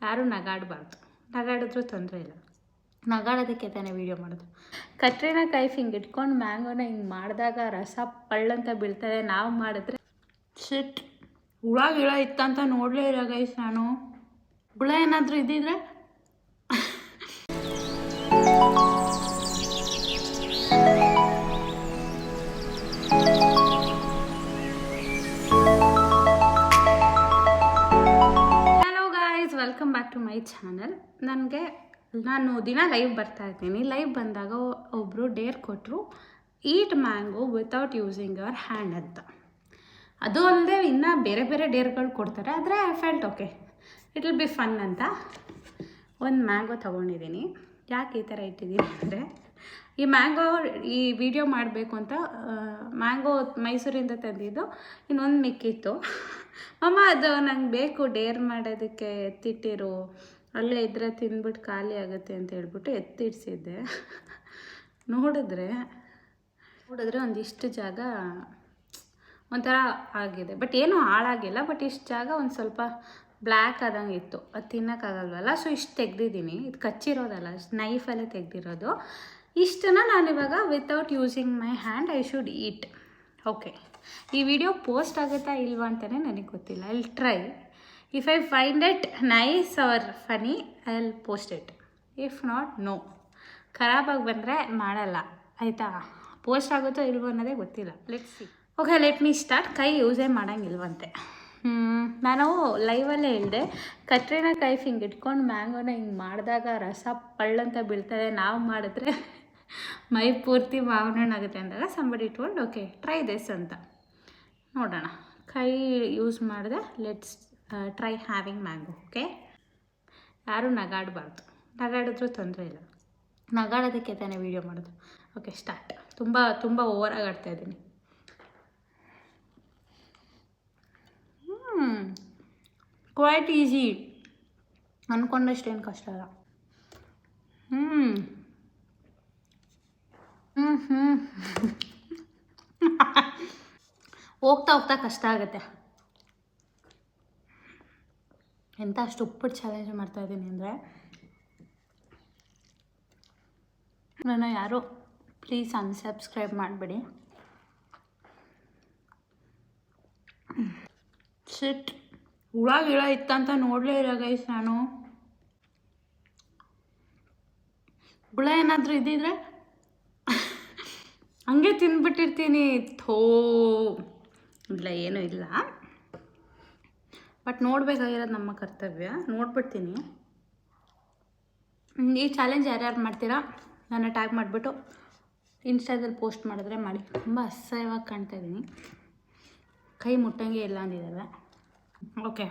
ಯಾರೂ ನಗಾಡಬಾರ್ದು. ನಗಾಡಿದ್ರೂ ತೊಂದರೆ ಇಲ್ಲ. ನಗಾಡೋದಕ್ಕೆ ತಾನೇ ವೀಡಿಯೋ ಮಾಡೋದು. ಕತ್ರಿನಾ ಕೈಫ್ ಹಿಂಗೆ ಇಟ್ಕೊಂಡು ಮ್ಯಾಂಗೋನ ಹಿಂಗೆ ಮಾಡಿದಾಗ ರಸ ಪಳ್ಳಂತ ಬೀಳ್ತದೆ. ನಾವು ಮಾಡಿದ್ರೆ ಶಿಟ್ ಹುಳ ಗಿಳ ಇತ್ತಂತ ನೋಡಲೇ ಇಲ್ಲ ಗೈಸ್ ನಾನು. ಹುಳ ಏನಾದರೂ ಇದ್ದಿದ್ರೆ hello guys, welcome back to my channel. ನಾನು ದಿನ ಲೈವ್ ಬರ್ತಾ ಇರ್ತೀನಿ. ಲೈವ್ ಬಂದಾಗ ಒಬ್ಬರು ಡೇರ್ ಕೊಟ್ಟರು, eat mango without using your hand ಅಂತ. ಅದು ಅಲ್ಲದೆ ಇನ್ನೂ ಬೇರೆ ಬೇರೆ ಡೇರ್ಗಳು ಕೊಡ್ತಾರೆ. ಆದರೆ I felt okay, it will be fun ಅಂತ ಒಂದು ಮ್ಯಾಂಗೋ ತೊಗೊಂಡಿದ್ದೀನಿ. ಯಾಕೆ ಈ ಥರ ಇಟ್ಟಿದ್ದೀನಿ ಅಂದರೆ, ಈ ಮ್ಯಾಂಗೋ ಈ ವಿಡಿಯೋ ಮಾಡಬೇಕು ಅಂತ ಮ್ಯಾಂಗೋ ಮೈಸೂರಿಂದ ತಂದಿದ್ದು, ಇನ್ನೊಂದು ಮಿಕ್ಕಿತ್ತು. ಅಮ್ಮ ಅದು ನಂಗೆ ಬೇಕು ಡೇರ್ ಮಾಡೋದಕ್ಕೆ, ಎತ್ತಿಟ್ಟಿರು, ಅಲ್ಲೇ ಇದ್ದರೆ ತಿಂದ್ಬಿಟ್ಟು ಖಾಲಿ ಆಗುತ್ತೆ ಅಂತ ಹೇಳ್ಬಿಟ್ಟು ಎತ್ತಿಡ್ಸಿದ್ದೆ. ನೋಡಿದ್ರೆ ಒಂದಿಷ್ಟು ಜಾಗ ಒಂಥರ ಆಗಿದೆ, ಬಟ್ ಏನೂ ಹಾಳಾಗಿಲ್ಲ. ಬಟ್ ಇಷ್ಟು ಜಾಗ ಒಂದು ಸ್ವಲ್ಪ ಬ್ಲ್ಯಾಕ್ ಆದಂಗೆ ಇತ್ತು, ಅದು ತಿನ್ನೋಕ್ಕಾಗಲ್ವಲ್ಲ. ಸೊ ಇಷ್ಟು ತೆಗ್ದಿದ್ದೀನಿ. ಇದು ಕಚ್ಚಿರೋದಲ್ಲ, ನೈಫಲ್ಲೇ ತೆಗ್ದಿರೋದು. ಇಷ್ಟನ್ನು ನಾನಿವಾಗ without using my hand I should eat. Okay, ಈ ವಿಡಿಯೋ ಪೋಸ್ಟ್ ಆಗುತ್ತಾ ಇಲ್ವಾ ಅಂತಲೇ ನನಗೆ ಗೊತ್ತಿಲ್ಲ. I will try. If I find it nice or funny I will post it. If not no. ಖರಾಬಾಗಿ ಬಂದರೆ ಮಾಡಲ್ಲ, ಆಯಿತಾ? ಪೋಸ್ಟ್ ಆಗುತ್ತೋ ಇಲ್ವೋ ಅನ್ನೋದೇ ಗೊತ್ತಿಲ್ಲ. Let's see. Okay, let me start. ಕೈ ಯೂಸೇ ಮಾಡೋಂಗಿಲ್ವಂತೆ. ನಾನು ಲೈವಲ್ಲೇ ಹೇಳಿದೆ, ಕತ್ರಿನಾ ಕೈಫ್ ಹಿಂಗೆ ಇಟ್ಕೊಂಡು ಮ್ಯಾಂಗೋನ ಹಿಂಗೆ ಮಾಡಿದಾಗ ರಸ ಪಳ್ಳಂತ ಬೀಳ್ತದೆ. ನಾವು ಮಾಡಿದ್ರೆ ಮೈ ಪೂರ್ತಿ ಮಾವಿನ ಹಣ್ಣಾಗುತ್ತೆ ಅಂದಾಗ somebody told okay try this ಅಂತ. ನೋಡೋಣ. ಕೈ ಯೂಸ್ ಮಾಡಿದೆ. Let's try having mango. Okay, ಯಾರೂ ನಗಾಡಬಾರ್ದು. ನಗಾಡಿದ್ರೂ ತೊಂದರೆ ಇಲ್ಲ. ನಗಾಡೋದಕ್ಕೆ ತಾನೇ ವೀಡಿಯೋ ಮಾಡೋದು. Okay, start. ತುಂಬ ಓವರಾಗಿ ಆಡ್ತಾಯಿದ್ದೀನಿ. ಕ್ವೈಟ್ ಈಸಿ, ಅಂದ್ಕೊಂಡಷ್ಟೇನು ಕಷ್ಟ ಅಲ್ಲ. ಹೋಗ್ತಾ ಕಷ್ಟ ಆಗುತ್ತೆ. ಎಂಥ ಸ್ಟುಪಿಡ್ ಚಾಲೆಂಜ್ ಮಾಡ್ತಾಯಿದ್ದೀನಿ ಅಂದರೆ, ನಾನು ಯಾರೋ ಪ್ಲೀಸ್ ಅನ್ಸಬ್ಸ್ಕ್ರೈಬ್ ಮಾಡಿಬಿಡಿ. ಶಿಟ್ ಹುಳ ಗಿಳ ಇತ್ತಂತ ನೋಡಲೇ ಇಲ್ಲ ಗೈಸ್ ನಾನು. ಹುಳ ಏನಾದರೂ ಇದ್ದಿದ್ರೆ ಹಂಗೆ ತಿಂದ್ಬಿಟ್ಟಿರ್ತೀನಿ. ಥೋ, ಇಲ್ಲ ಏನೂ ಇಲ್ಲ. ಬಟ್ ನೋಡಬೇಕಾಗಿರೋದು ನಮ್ಮ ಕರ್ತವ್ಯ. ನೋಡ್ಬಿಡ್ತೀನಿ. ಈ ಚಾಲೆಂಜ್ ಯಾರ್ಯಾರು ಮಾಡ್ತೀರಾ ನನ್ನ ಟ್ಯಾಗ್ ಮಾಡಿಬಿಟ್ಟು ಇನ್ಸ್ಟಾದಲ್ಲಿ ಪೋಸ್ಟ್ ಮಾಡಿದ್ರೆ ಮಾಡಿ. ತುಂಬ ಅಸಹ್ಯವಾಗಿ ಕಾಣ್ತಾಯಿದ್ದೀನಿ. ಕೈ ಮುಟ್ಟಂಗೆ ಇಲ್ಲ ಅಂದಿದ್ದಾವೆ. Okay,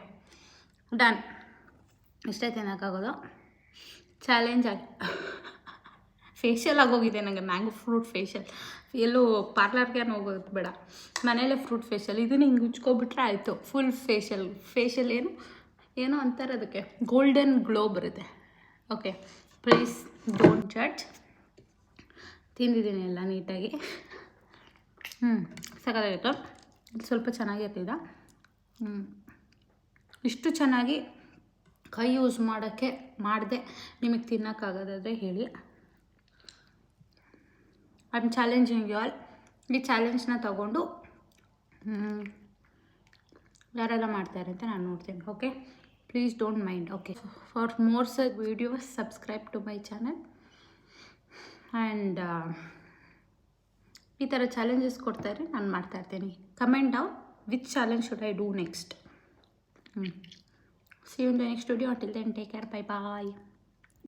done. ಇಷ್ಟೇ ತಿನ್ನೋಕ್ಕಾಗೋದು. ಚಾಲೆಂಜ್ ಆಗಿ ಫೇಶಿಯಲ್ ಆಗೋಗಿದೆ ನನಗೆ. Mango fruit facial. ಎಲ್ಲೂ ಪಾರ್ಲರ್ಗೆ ಹೋಗೋದು ಬೇಡ, ಮನೇಲೇ ಫ್ರೂಟ್ ಫೇಶಿಯಲ್. ಇದನ್ನು ಹಿಂಗೆ ಉಚ್ಕೊಬಿಟ್ರೆ ಆಯಿತು. ಫುಲ್ ಫೇಶಿಯಲ್ ಏನೋ ಅಂತಾರೆ ಅದಕ್ಕೆ, ಗೋಲ್ಡನ್ ಗ್ಲೋ ಬರುತ್ತೆ. Okay, please don't judge. ತಿಂದಿದ್ದೀನಿ ಎಲ್ಲ ನೀಟಾಗಿ. ಸಕ್ಕತ್ತಾಗಿತ್ತು. ಇದು ಸ್ವಲ್ಪ ಚೆನ್ನಾಗಿರ್ತಿದ್ದ. ಇಷ್ಟು ಚೆನ್ನಾಗಿ ಕೈ ಯೂಸ್ ಮಾಡಿದೆ ನಿಮಗೆ ತಿನ್ನೋಕ್ಕಾಗೋದಾದರೆ ಹೇಳಿ. I am challenging you all. ಈ ಚಾಲೆಂಜ್ನ ತಗೊಂಡು ಯಾರೆಲ್ಲ ಮಾಡ್ತಾರೆ ಅಂತ ನಾನು ನೋಡ್ತೀನಿ. Okay, please don't mind. Okay, for more such videos subscribe to my channel. And ಈ ಥರ ಚಾಲೆಂಜಸ್ ಕೊಡ್ತಾರೆ, ನಾನು ಮಾಡ್ತಾಯಿರ್ತೀನಿ. Comment down which challenge should I do next. See you in the next video. Until then, take care. Bye bye.